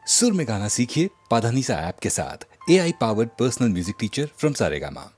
सुर में गाना सीखिए पाधानीसा ऐप के साथ। AI powered personal music teacher from Saregama.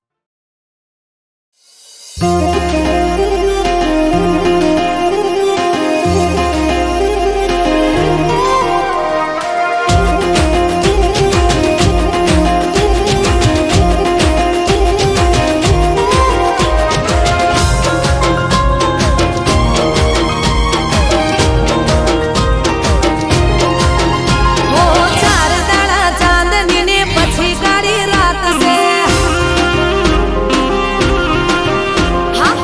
हाँ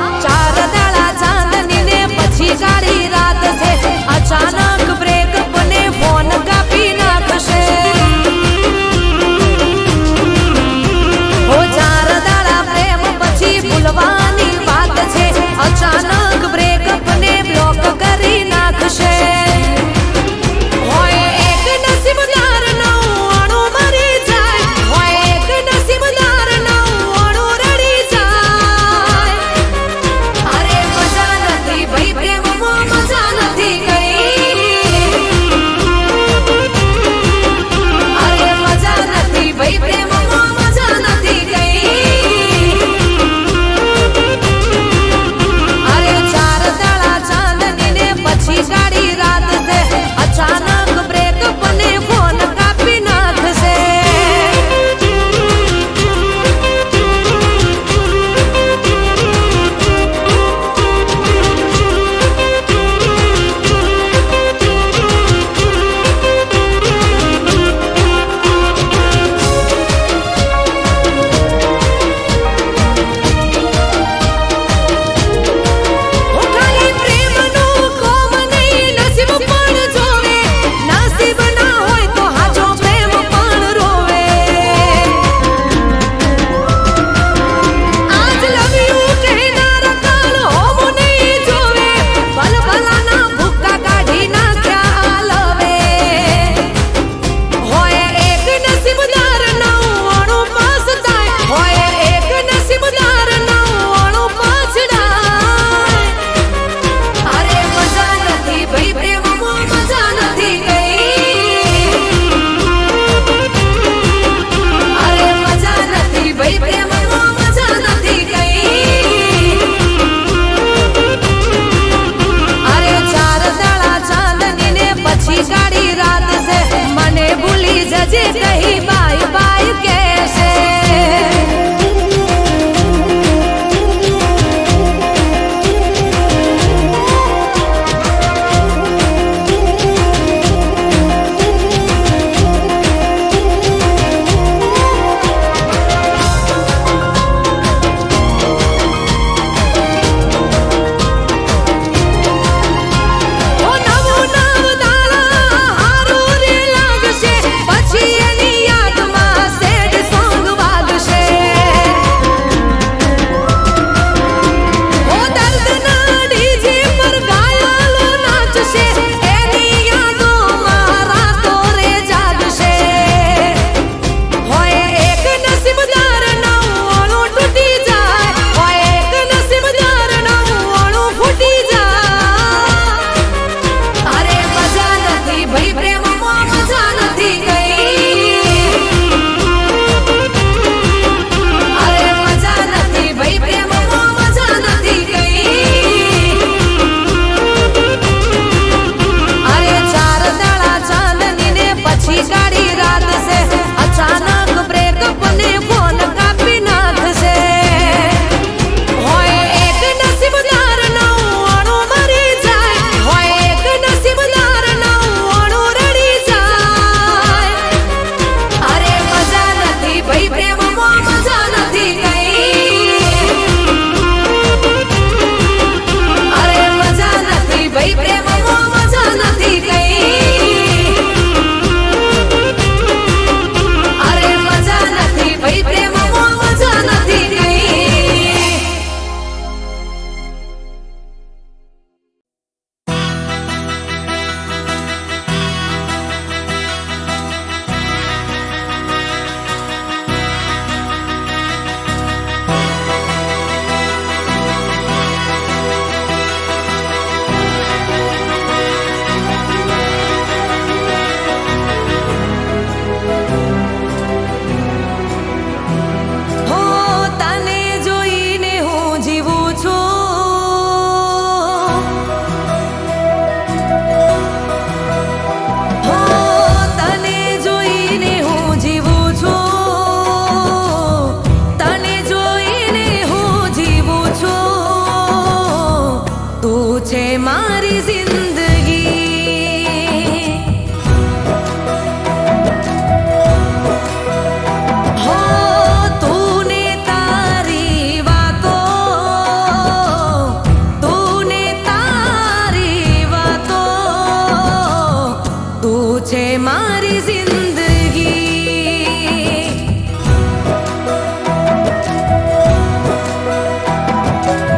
મારી જિંદગી.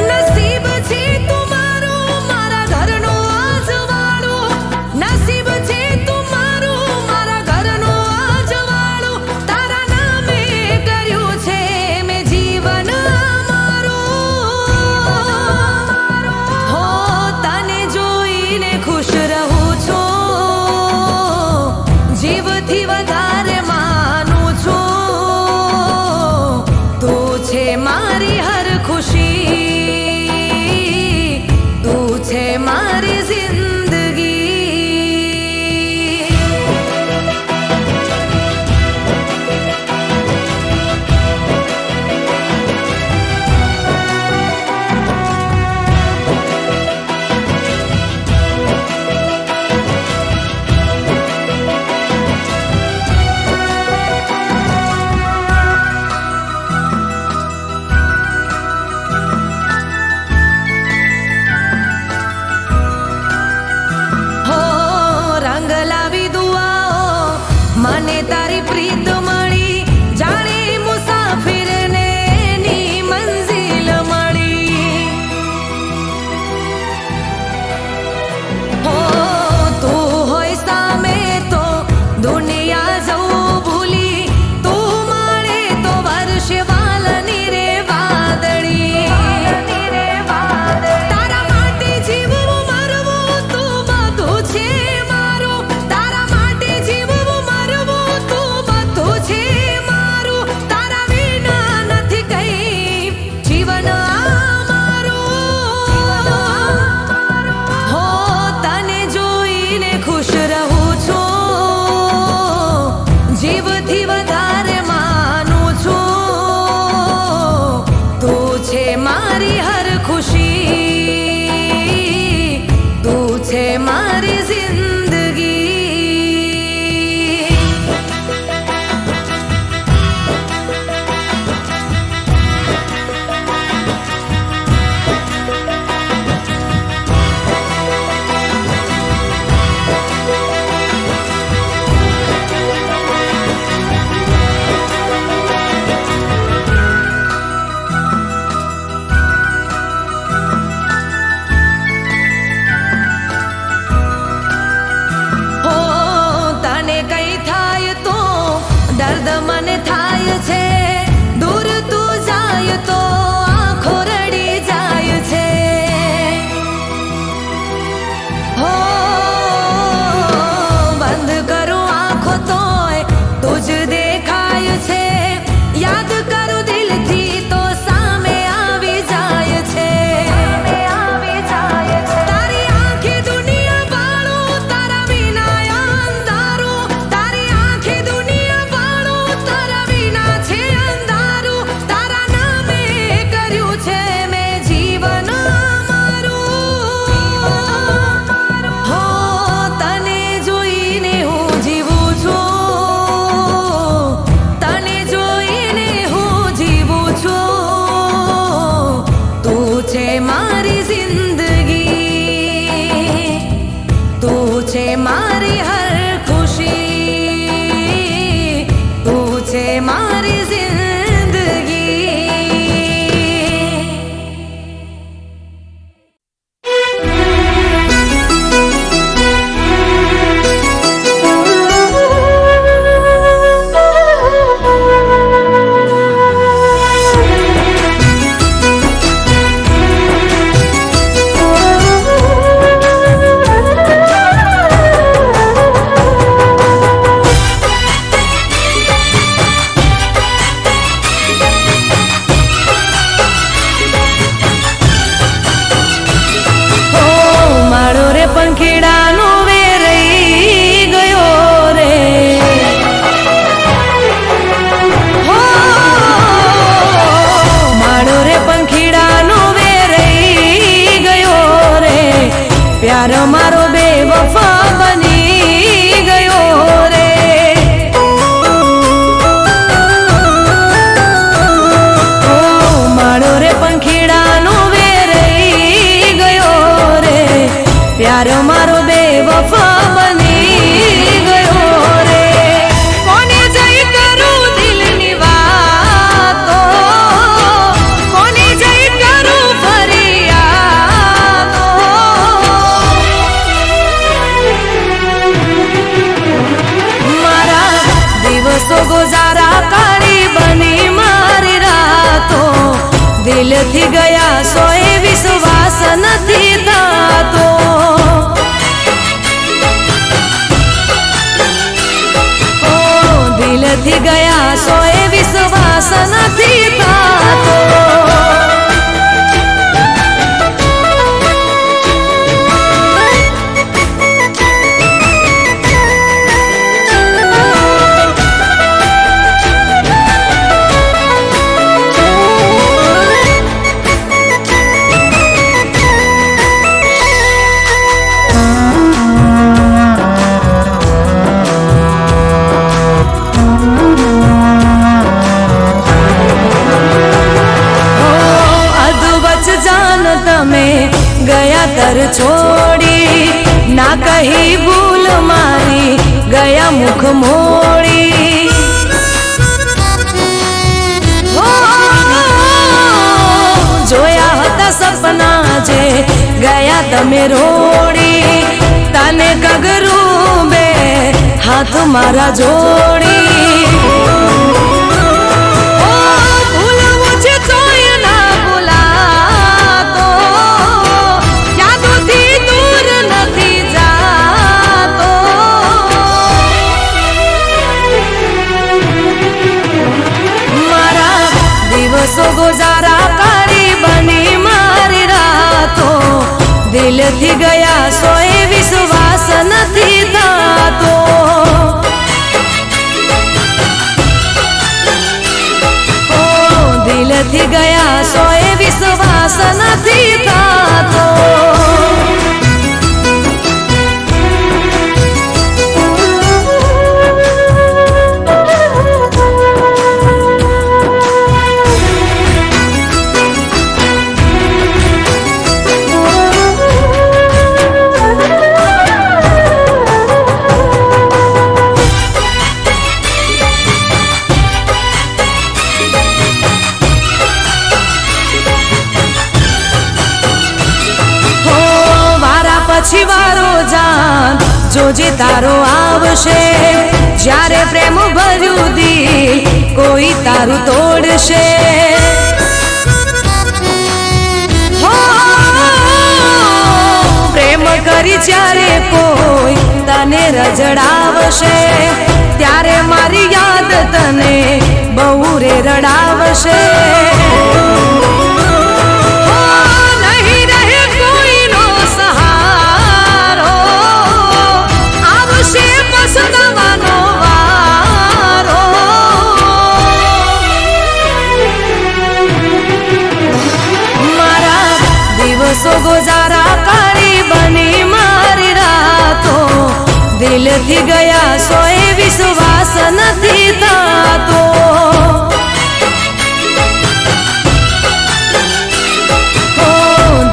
નસીબ છે તું મારા ઘરનો અજવાળો, નસીબ છે તું મારા ઘરનો અજવાળો. તારા નામે કર્યું છે મેં જીવન અમારું. હો તને જોઈને ખુશ રહું છું, જીવથી દિલથી ગયા સોએ વિશ્વાસ નથી થતો. ગયા તર છોડી ના કહી ભૂલ મારી ગયા મુખ મોડી. જોયા હતા સપના જે ગયા તમે રોડી તને કગરું બે હાથ મારા જોડી. ગુજારા કરી બની મારી રાતો દિલથી ગયા સોએ વિશ્વાસ નથી થતો. દિલથી ગયા સોએ વિશ્વાસ નથી થતો. પછી વારો જાન જોજે તારો આવશે જ્યારે પ્રેમ ભર્યું દિલ કોઈ તારું તોડશે. પ્રેમ કરી જ્યારે કોઈ તને રજડાવશે ત્યારે મારી યાદ તને બહુ રે રડાવશે. ગુજારા કરી બની મારી રાતો દિલથી ગયા સોએ વિશ્વાસ નથી થતો.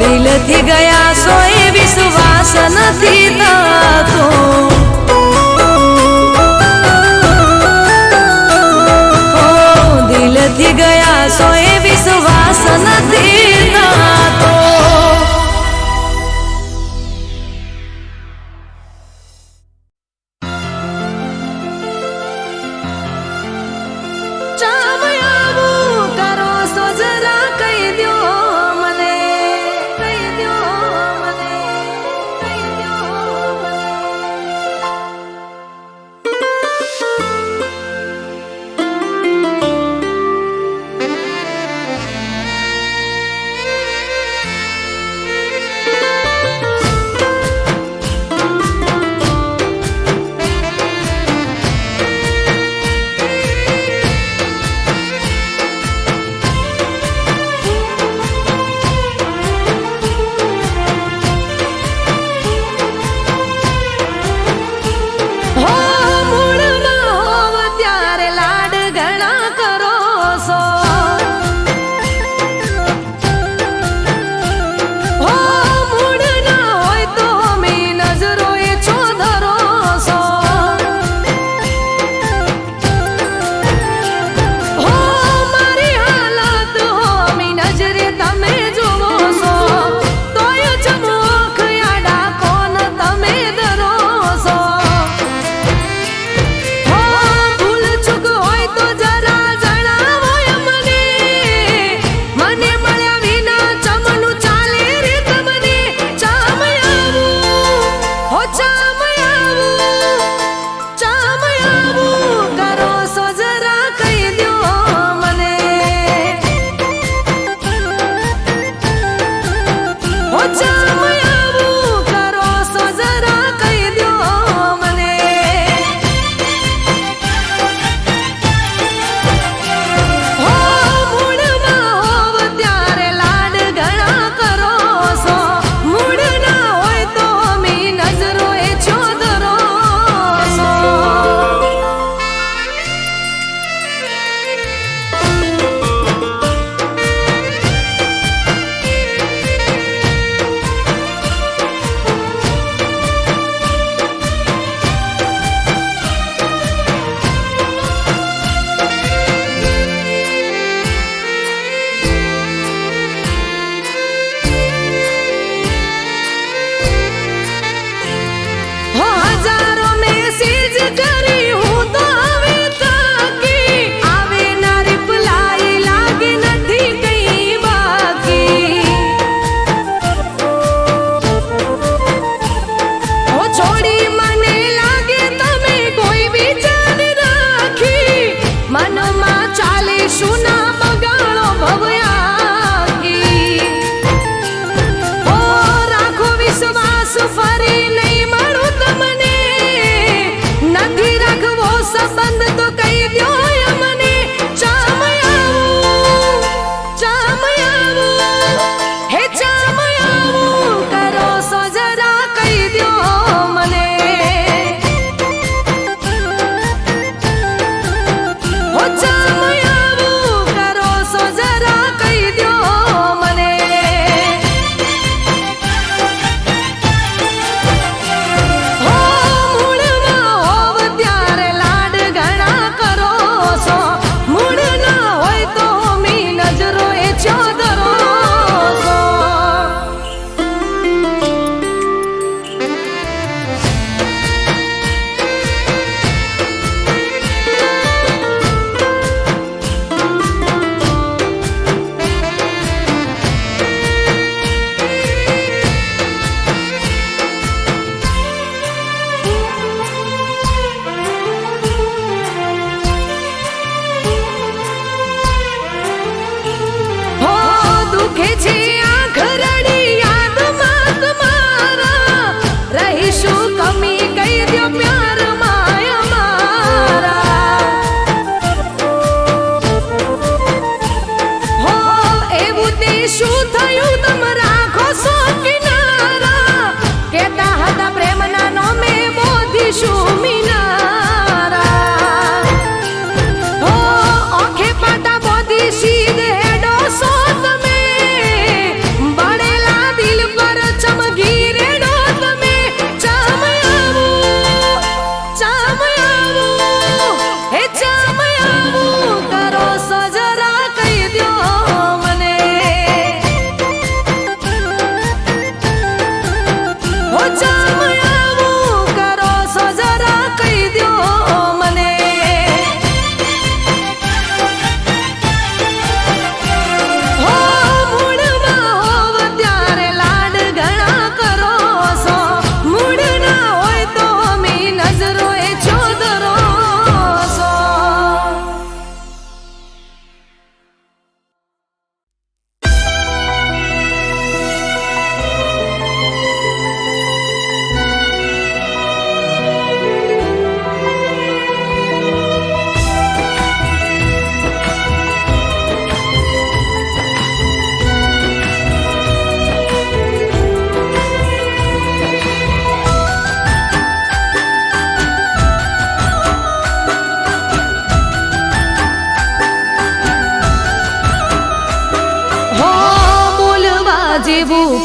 દિલથી ગયા સોએ વિશ્વાસ નથી થતો. દિલથી ગયા સોએ વિશ્વાસ નથી થતો.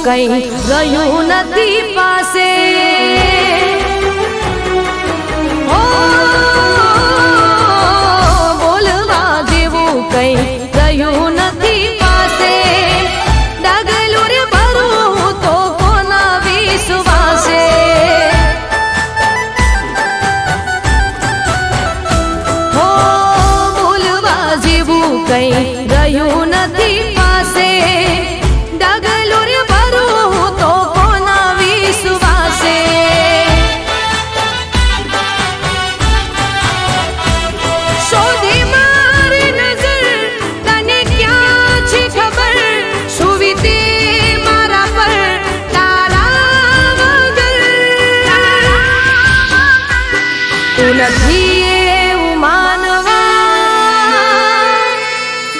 કઈ રહ્યું નથી પાસે. ઓ બોલવા જેવું કઈ રહ્યું નથી પાસે. ડગલું રે ભરું તો કોના વિશ્વાસે. હો બોલવા જેવું કઈ રહ્યું નથી પાસે. ડગલું રે ભરું તો કોના વિશ્વાસે. શોધી મારી નજર તને ક્યાં છે ખબર. શું વીતે મારા પર તારા વગર. તું નથી એવું માનવા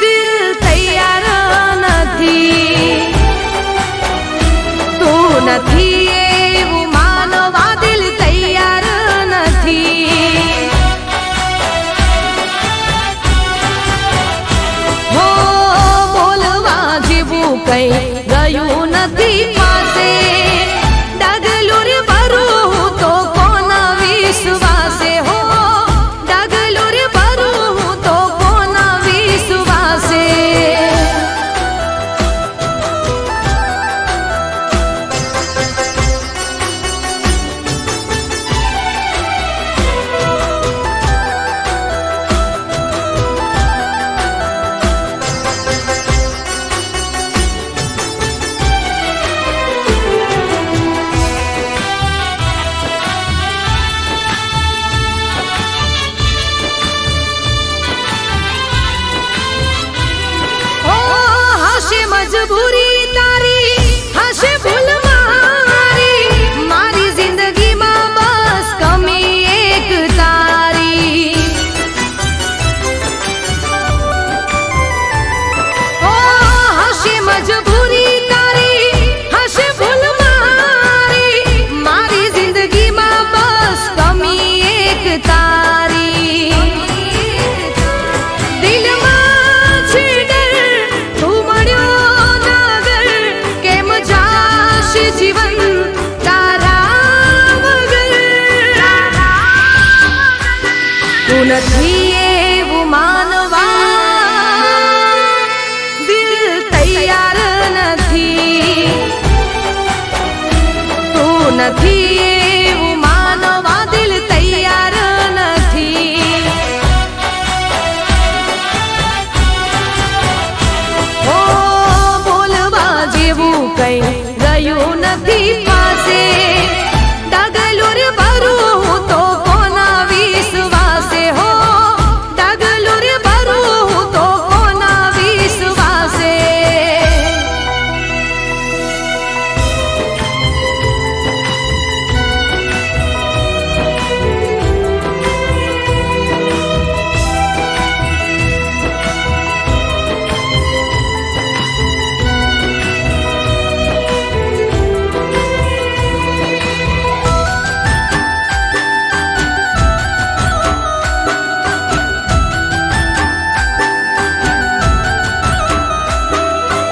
દિલ તૈયાર નથી. તું નથી એવું માનવા દિલ તૈયાર નથી. હો બોલવા જેવું કઈ ગયું નથી પાસે. ડગલું રે ભરું તો કોના વિશ્વાસે. હો ડગલું રે ભરું તો કોના વિશ્વાસે. ઓ હશે મજબૂરી તારી, હશે ભૂલ મારી. મારી જિંદગીમાં બસ કમી એક તારી. ઓ હશે મજબૂરી તારી, હશે ભૂલ મારી. મારી જિંદગીમાં બસ કમી એક તારી. દિલમાં છે ડર તું મળ્યો નગર. કેમ જાશે જીવન તારા વગર. તું નથી એવું માનવા દિલ તૈયાર નથી. તું નથી એવું માનવા દિલ તૈયાર નથી. ઓ બોલવા જેવું કઈ રહ્યું નથી પાસે. ડગલું રે ભરું તો કોના વિશ્વાસે. હો ડગલું રે ભરું તો કોના વિશ્વાસે.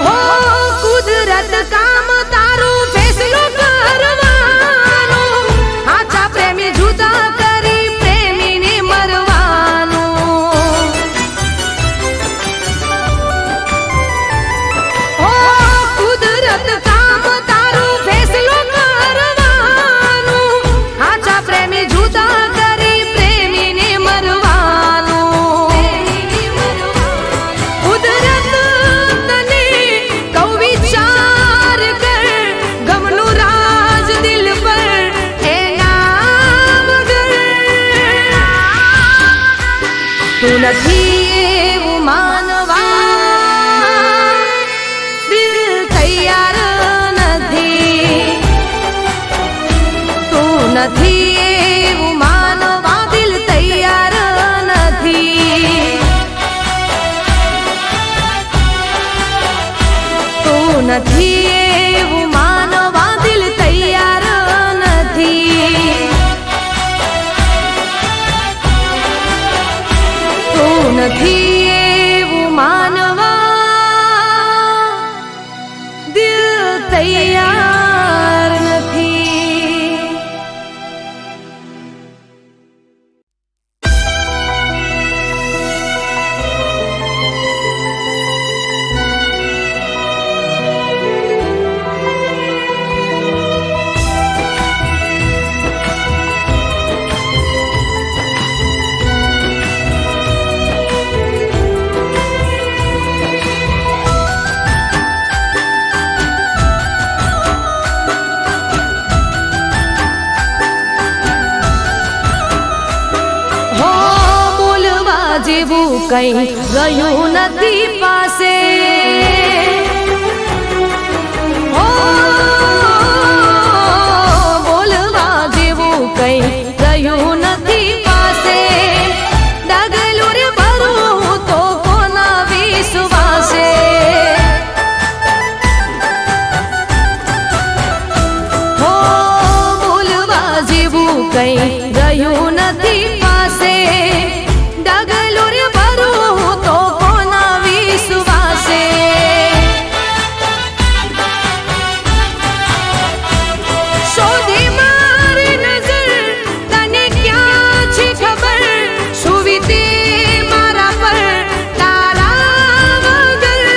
હો કુદરત કામ તારું ફેસલો કરવાનું. આછા પ્રેમી જુદા કરી પ્રેમીને મરવાનું. હો કુદરત કામ તારું ફેસલો કરવાનું. આછા પ્રેમી જુદા કરી પ્રેમીને મરવાનું. કુદરત તને કહું વિચાર કર. ગમનું રાજ દિલ પર એના વગર. તું નથી એવું માનવા દિલ તૈયાર નથી. તું નથી એવું માનવા દિલ તૈયાર નથી. તું નથી એવું માનવા દિલ તૈયાર નથી. તું નથી એવું માનવા દિલ તૈયાર જેવું કઈ રહ્યું નથી પાસે હો બોલવા જેવું કઈ રહ્યું નથી પાસે ડગલું રે ભરું તો કોના વિશ્વાસે હો બોલવા જેવું કઈ રહ્યું નથી પાસે ડગલું રે ભરું તો કોના વિશ્વાસે શોધી મારી નજર તને ક્યાં છે ખબર શું વીતે મારા પર તારા વગર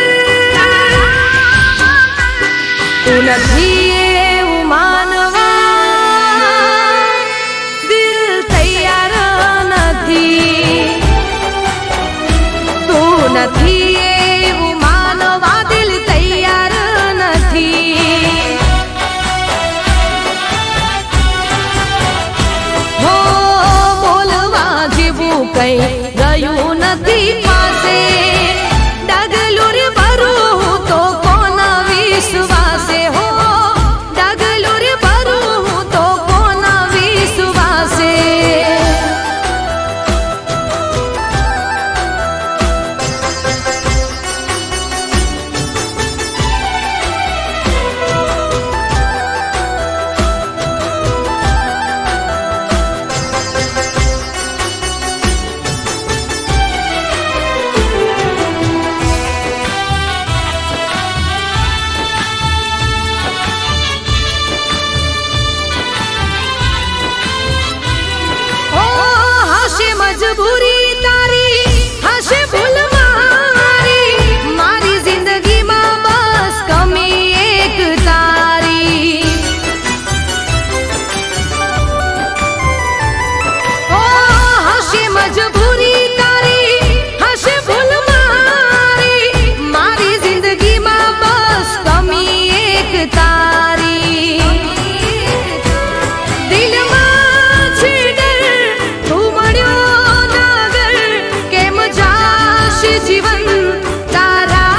તું નથી એવું માનવા દિલ તૈયાર નથી તું નથી એવું માનવા દિલ તૈયાર નથી હો બોલવા જેવું કઈ રહ્યું નથી પાસે ડગલું રે ભરું તો કોના વિશ્વાસે હો ડગલું રે ભરું તો કોના વિશ્વાસે ઓ હશે મજબૂરી તારી હશે ભૂલ મારી મારી જિંદગીમાં બસ કમી એક તારી ઓ હશે મજબૂરી તારી હશે ભૂલ મારી મારી જિંદગીમાં બસ કમી એક તારી દિલમાં છે ડર તું મળ્યો નગર કેમ જાશે જીવન તારા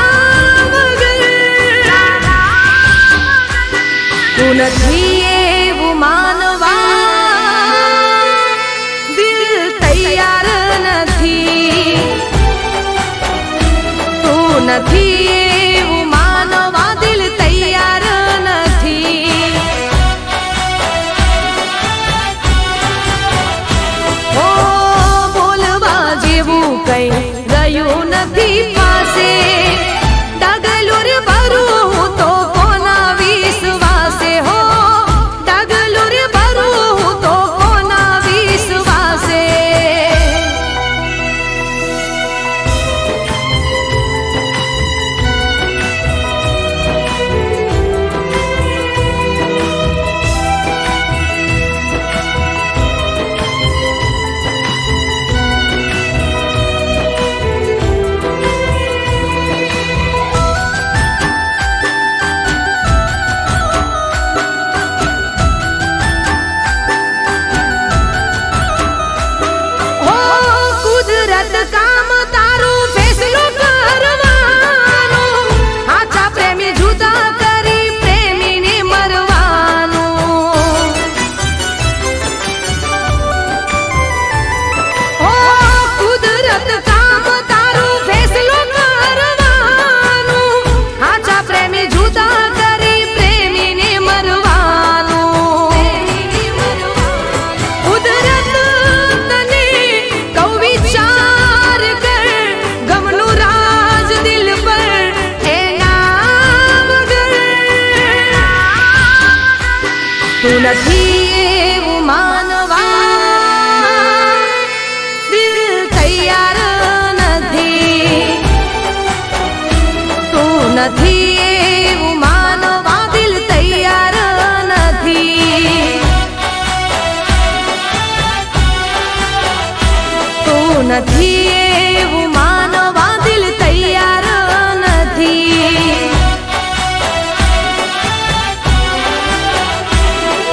વગર તું નથી એવું માનવા દિલ તૈયાર નથી તું નથી એવું માનવા દિલ તૈયાર નથી ઓ બોલવા જેવું કઈ રહ્યું નથી પાસે ડગલું રે ભરું તો કોના વિશ્વાસે હો ડગલું રે ભરું તો કોના વિશ્વાસે હો કુદરત કામ તારું ફેસલો કરવાનો આછા પ્રેમી જુદા કરી પ્રેમીને મરવાનું હો કુદરત કામ તારું ફેસલો કરવાનું આછા પ્રેમી જુદા કરી પ્રેમીને મરવાનું કુદરત તને કહું વિચાર કર ગમનું રાજ દિલ પર એના વગર તું નથી એવું માનવા દિલ તૈયાર નથી તું નથી એવું માનવા દિલ તૈયાર નથી તું નથી એવું માનવા દિલ તૈયાર નથી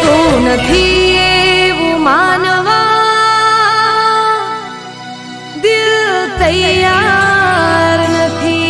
તું નથી એવું માનવા દિલ તૈયાર નથી.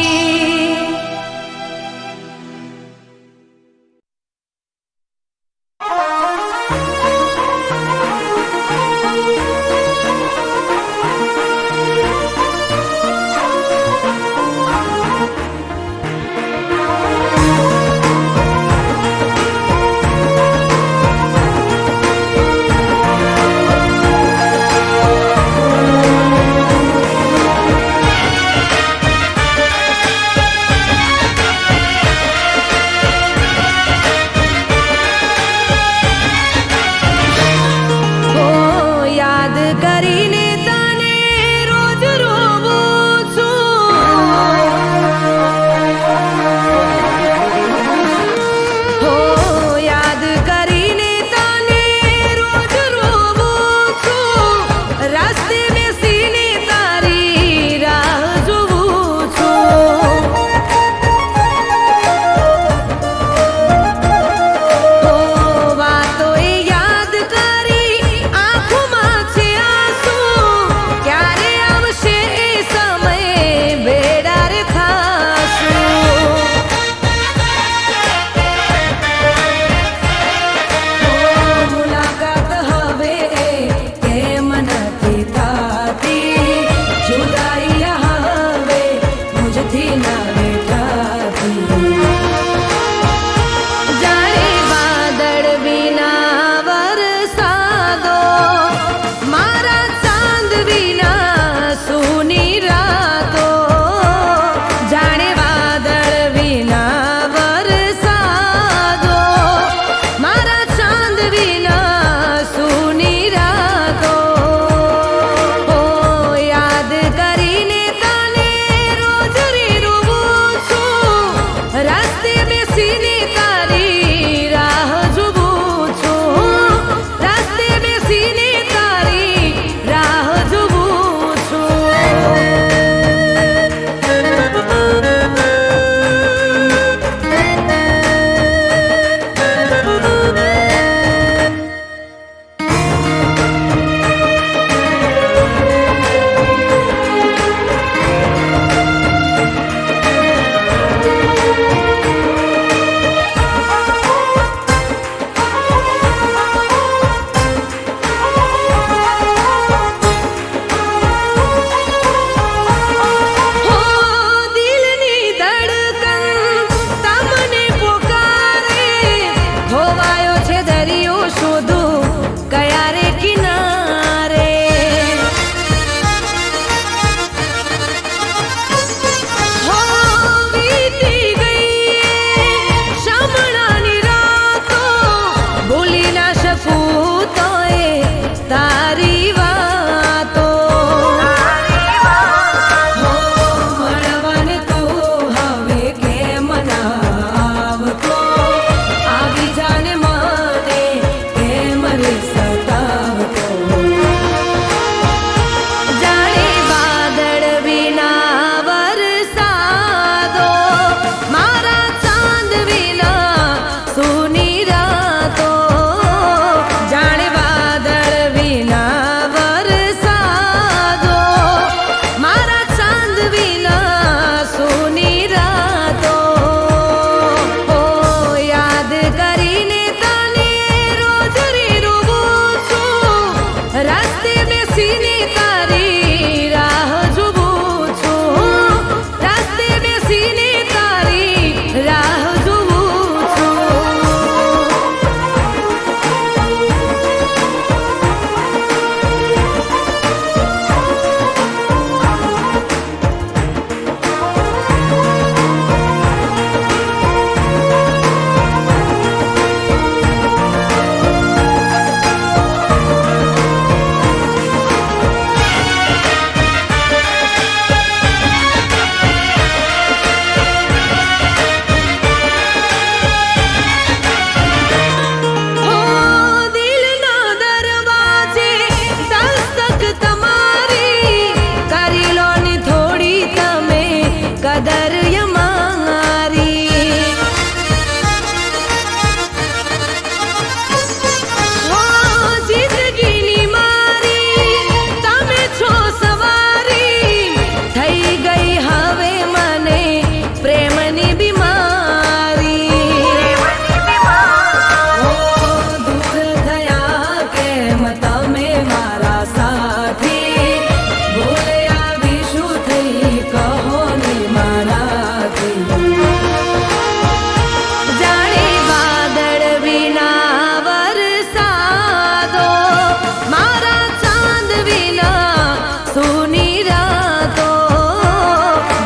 રાતો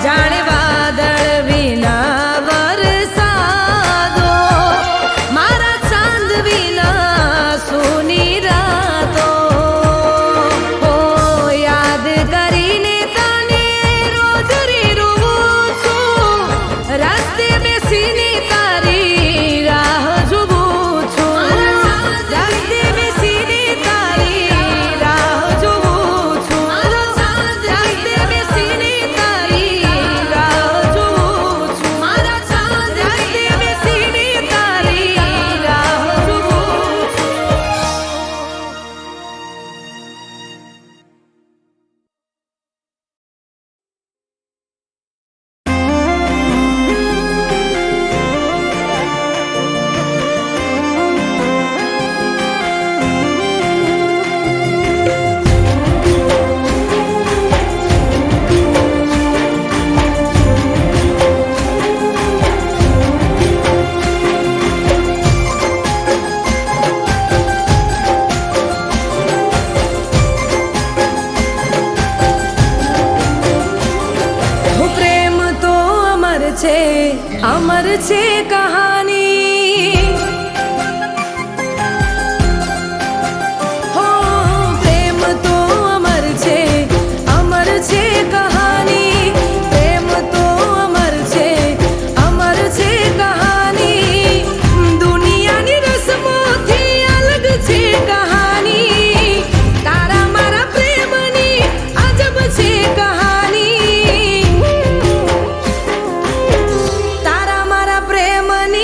જાણે વાદળ વિના વરસાદો મારા ચાંદ વિના સૂની રાતો હો યાદ કરીને તને રોજ રે રોઉં છું રસ્તે બેસીને તારી રાહ જોઉં છું રસ્તે બેસીને તારી રાહ જોઉં છું રસ્તે બેસીને તારી રાહ જોઉં છું મારા ચાંદ રસ્તે બેસીને તારી રાહ જોઉં છું પ્રેમ તો અમર છે કહાની હો પ્રેમ તો અમર છે કહાની પ્રેમ તો અમર છે કહાની દુનિયાની રસમોથી અલગ છે કહાની તારા મારા પ્રેમની અજબ છે કહાની તારા મારા પ્રેમની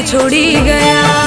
છોડી ગયા.